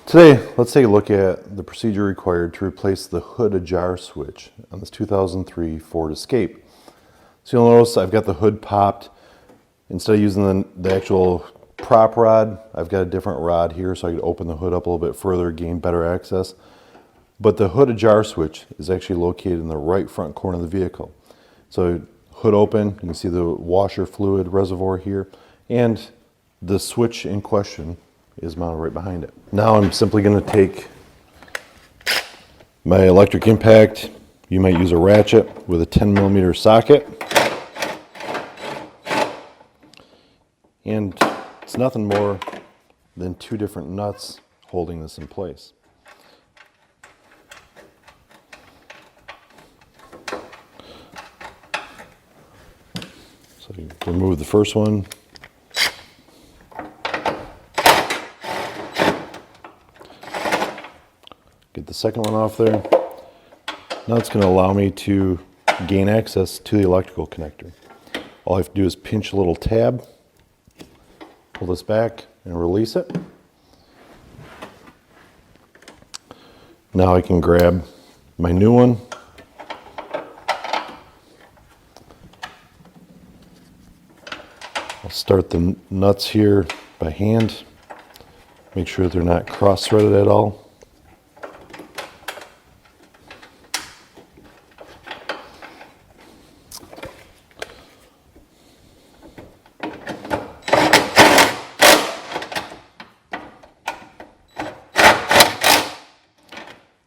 Today, let's take a look at the procedure required to replace the Hood Ajar Switch on this 2003 Ford Escape. So you'll notice I've got the hood popped. Instead of using the actual prop rod, I've got a different rod here so I can open the hood up a little bit further, gain better access. But the Hood Ajar Switch is actually located in the right front corner of the vehicle. So hood open, you can see the washer fluid reservoir here, and the switch in question is mounted right behind it. Now I'm simply going to take my electric impact. You might use a ratchet with a 10mm socket. And it's nothing more than two different nuts holding this in place. So you remove the first one. Get the second one off there. Now it's going to allow me to gain access to the electrical connector. All I have to do is pinch a little tab, pull this back and release it. Now I can grab my new one. I'll start the nuts here by hand. Make sure they're not cross-threaded at all.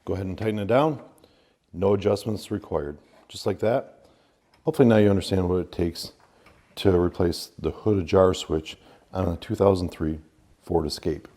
Go ahead and tighten it down. No adjustments required. Just like that. Hopefully now you understand what it takes to replace the Hood Ajar Switch on a 2003 Ford Escape.